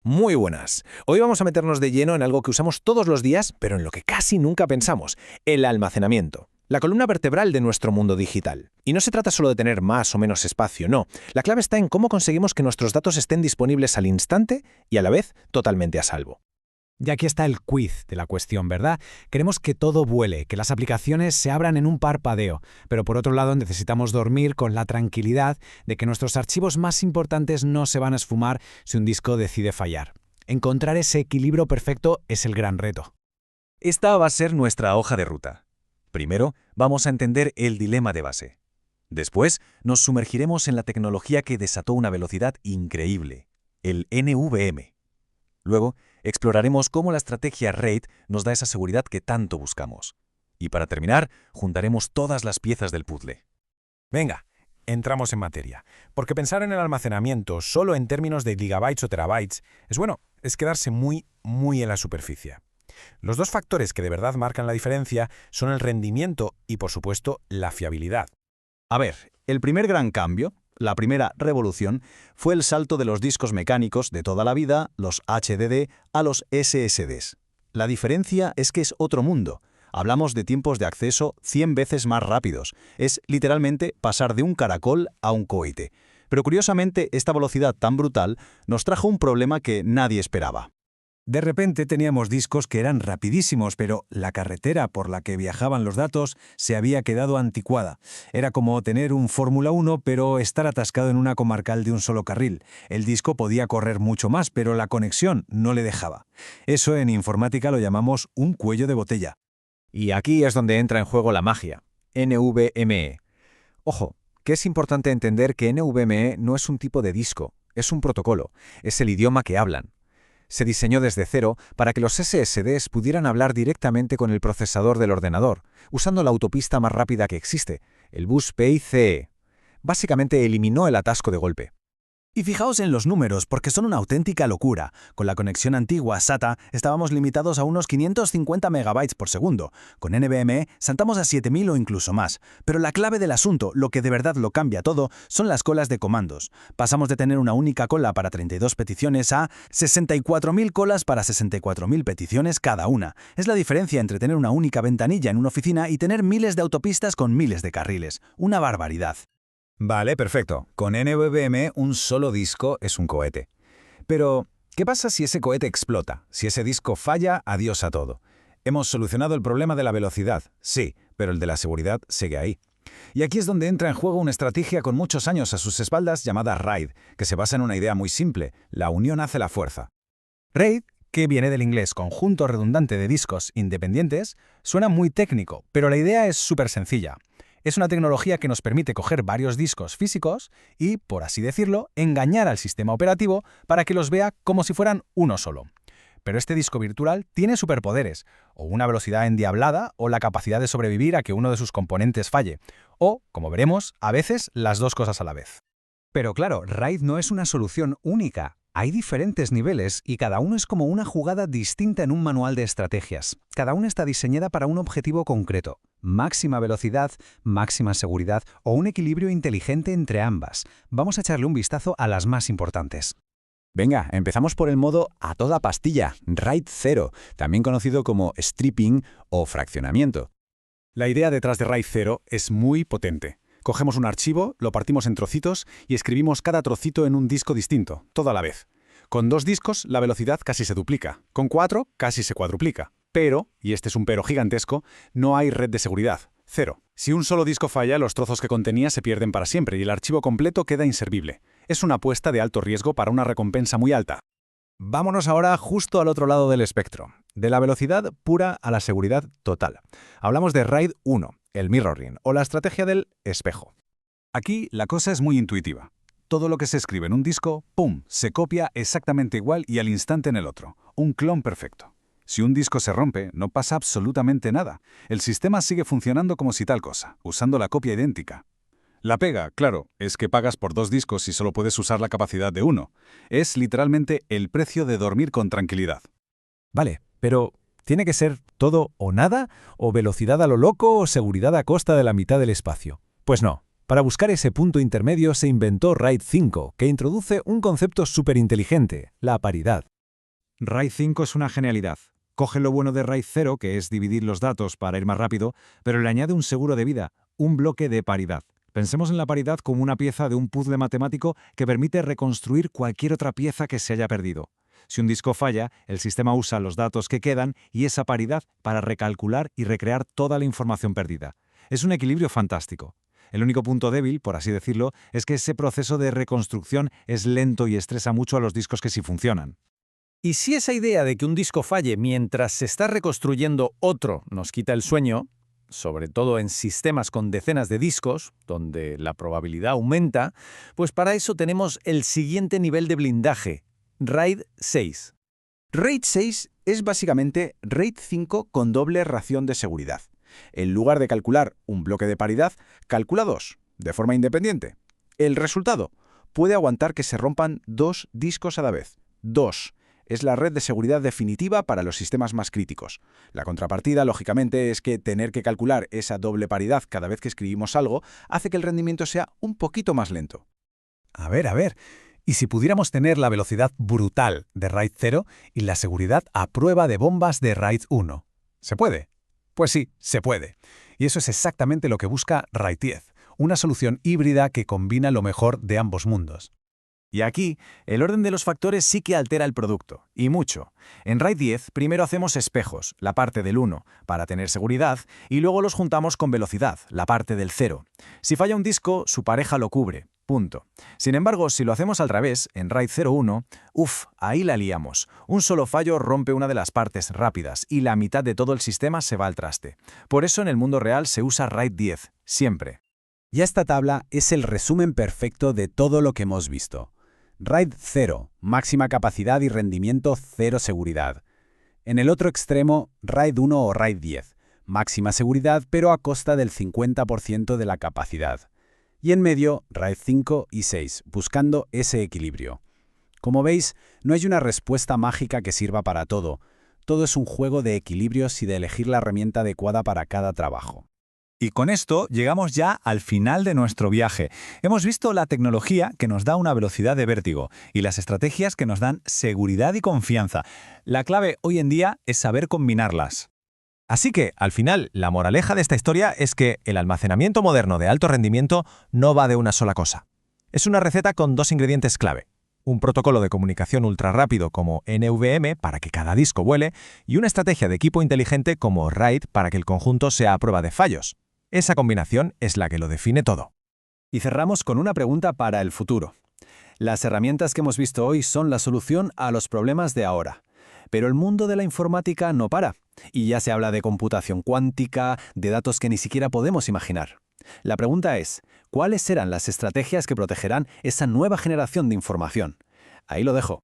Muy buenas. Hoy vamos a meternos de lleno en algo que usamos todos los días, pero en lo que casi nunca pensamos, el almacenamiento. La columna vertebral de nuestro mundo digital. Y no se trata solo de tener más o menos espacio, no. La clave está en cómo conseguimos que nuestros datos estén disponibles al instante y a la vez totalmente a salvo. Y aquí está el quiz de la cuestión, ¿verdad? Queremos que todo vuele, que las aplicaciones se abran en un parpadeo, pero por otro lado necesitamos dormir con la tranquilidad de que nuestros archivos más importantes no se van a esfumar si un disco decide fallar. Encontrar ese equilibrio perfecto es el gran reto. Esta va a ser nuestra hoja de ruta. Primero, vamos a entender el dilema de base. Después, nos sumergiremos en la tecnología que desató una velocidad increíble, el NVMe. Luego, exploraremos cómo la estrategia RAID nos da esa seguridad que tanto buscamos. Y para terminar, juntaremos todas las piezas del puzzle. Venga, entramos en materia. Porque pensar en el almacenamiento solo en términos de gigabytes o terabytes es quedarse muy en la superficie. Los dos factores que de verdad marcan la diferencia son el rendimiento y, por supuesto, la fiabilidad. A ver, el primer gran cambio, la primera revolución, fue el salto de los discos mecánicos de toda la vida, los HDD, a los SSDs. La diferencia es que es otro mundo. Hablamos de tiempos de acceso 100 veces más rápidos. Es literalmente pasar de un caracol a un cohete. Pero curiosamente, esta velocidad tan brutal nos trajo un problema que nadie esperaba. De repente teníamos discos que eran rapidísimos, pero la carretera por la que viajaban los datos se había quedado anticuada. Era como tener un Fórmula 1, pero estar atascado en una comarcal de un solo carril. El disco podía correr mucho más, pero la conexión no le dejaba. Eso en informática lo llamamos un cuello de botella. Y aquí es donde entra en juego la magia, NVMe. Ojo, que es importante entender que NVMe no es un tipo de disco, es un protocolo, es el idioma que hablan. Se diseñó desde cero para que los SSDs pudieran hablar directamente con el procesador del ordenador, usando la autopista más rápida que existe, el bus PCIe. Básicamente eliminó el atasco de golpe. Y fijaos en los números, porque son una auténtica locura. Con la conexión antigua SATA estábamos limitados a unos 550 megabytes por segundo. Con NVMe saltamos a 7000 o incluso más. Pero la clave del asunto, lo que de verdad lo cambia todo, son las colas de comandos. Pasamos de tener una única cola para 32 peticiones a 64.000 colas para 64.000 peticiones cada una. Es la diferencia entre tener una única ventanilla en una oficina y tener miles de autopistas con miles de carriles. Una barbaridad. Vale, perfecto. Con NVMe un solo disco es un cohete. Pero, ¿qué pasa si ese cohete explota? Si ese disco falla, adiós a todo. Hemos solucionado el problema de la velocidad, sí, pero el de la seguridad sigue ahí. Y aquí es donde entra en juego una estrategia con muchos años a sus espaldas llamada RAID, que se basa en una idea muy simple: la unión hace la fuerza. RAID, que viene del inglés conjunto redundante de discos independientes, suena muy técnico, pero la idea es súper sencilla. Es una tecnología que nos permite coger varios discos físicos y, por así decirlo, engañar al sistema operativo para que los vea como si fueran uno solo. Pero este disco virtual tiene superpoderes, o una velocidad endiablada, o la capacidad de sobrevivir a que uno de sus componentes falle, o, como veremos, a veces las dos cosas a la vez. Pero claro, RAID no es una solución única. Hay diferentes niveles y cada uno es como una jugada distinta en un manual de estrategias. Cada una está diseñada para un objetivo concreto: máxima velocidad, máxima seguridad o un equilibrio inteligente entre ambas. Vamos a echarle un vistazo a las más importantes. Venga, empezamos por el modo a toda pastilla, RAID 0, también conocido como stripping o fraccionamiento. La idea detrás de RAID 0 es muy potente. Cogemos un archivo, lo partimos en trocitos y escribimos cada trocito en un disco distinto, todo a la vez. Con 2 discos la velocidad casi se duplica, con 4 casi se cuadruplica. Pero, y este es un pero gigantesco, no hay red de seguridad, 0. Si un solo disco falla, los trozos que contenía se pierden para siempre y el archivo completo queda inservible. Es una apuesta de alto riesgo para una recompensa muy alta. Vámonos ahora justo al otro lado del espectro, de la velocidad pura a la seguridad total. Hablamos de RAID 1, el mirroring, o la estrategia del espejo. Aquí la cosa es muy intuitiva. Todo lo que se escribe en un disco, ¡pum!, se copia exactamente igual y al instante en el otro. Un clon perfecto. Si un disco se rompe, no pasa absolutamente nada. El sistema sigue funcionando como si tal cosa, usando la copia idéntica. La pega, claro, es que pagas por 2 discos y solo puedes usar la capacidad de uno. Es literalmente el precio de dormir con tranquilidad. Vale, pero ¿tiene que ser todo o nada? ¿O velocidad a lo loco o seguridad a costa de la mitad del espacio? Pues no. Para buscar ese punto intermedio se inventó RAID 5, que introduce un concepto superinteligente, la paridad. RAID 5 es una genialidad. Coge lo bueno de RAID 0, que es dividir los datos para ir más rápido, pero le añade un seguro de vida, un bloque de paridad. Pensemos en la paridad como una pieza de un puzzle matemático que permite reconstruir cualquier otra pieza que se haya perdido. Si un disco falla, el sistema usa los datos que quedan y esa paridad para recalcular y recrear toda la información perdida. Es un equilibrio fantástico. El único punto débil, por así decirlo, es que ese proceso de reconstrucción es lento y estresa mucho a los discos que sí funcionan. Y si esa idea de que un disco falle mientras se está reconstruyendo otro nos quita el sueño, sobre todo en sistemas con decenas de discos, donde la probabilidad aumenta, pues para eso tenemos el siguiente nivel de blindaje, RAID 6. RAID 6 es básicamente RAID 5 con doble ración de seguridad. En lugar de calcular un bloque de paridad, calcula dos, de forma independiente. El resultado puede aguantar que se rompan dos discos a la vez. 2. Es la red de seguridad definitiva para los sistemas más críticos. La contrapartida, lógicamente, es que tener que calcular esa doble paridad cada vez que escribimos algo hace que el rendimiento sea un poquito más lento. A ver. ¿Y si pudiéramos tener la velocidad brutal de RAID 0 y la seguridad a prueba de bombas de RAID 1? ¿Se puede? Pues sí, se puede. Y eso es exactamente lo que busca RAID 10, una solución híbrida que combina lo mejor de ambos mundos. Y aquí, el orden de los factores sí que altera el producto, y mucho. En RAID 10, primero hacemos espejos, la parte del 1, para tener seguridad, y luego los juntamos con velocidad, la parte del 0. Si falla un disco, su pareja lo cubre. Punto. Sin embargo, si lo hacemos al revés, en RAID 01, ahí la liamos. Un solo fallo rompe una de las partes rápidas, y la mitad de todo el sistema se va al traste. Por eso en el mundo real se usa RAID 10, siempre. Y esta tabla es el resumen perfecto de todo lo que hemos visto. RAID 0, máxima capacidad y rendimiento, cero seguridad. En el otro extremo, RAID 1 o RAID 10, máxima seguridad pero a costa del 50% de la capacidad. Y en medio, RAID 5 y 6, buscando ese equilibrio. Como veis, no hay una respuesta mágica que sirva para todo. Todo es un juego de equilibrios y de elegir la herramienta adecuada para cada trabajo. Y con esto llegamos ya al final de nuestro viaje. Hemos visto la tecnología que nos da una velocidad de vértigo y las estrategias que nos dan seguridad y confianza. La clave hoy en día es saber combinarlas. Así que, al final, la moraleja de esta historia es que el almacenamiento moderno de alto rendimiento no va de una sola cosa. Es una receta con dos ingredientes clave. Un protocolo de comunicación ultrarrápido como NVMe para que cada disco vuele y una estrategia de equipo inteligente como RAID para que el conjunto sea a prueba de fallos. Esa combinación es la que lo define todo. Y cerramos con una pregunta para el futuro. Las herramientas que hemos visto hoy son la solución a los problemas de ahora. Pero el mundo de la informática no para. Y ya se habla de computación cuántica, de datos que ni siquiera podemos imaginar. La pregunta es, ¿cuáles serán las estrategias que protegerán esa nueva generación de información? Ahí lo dejo.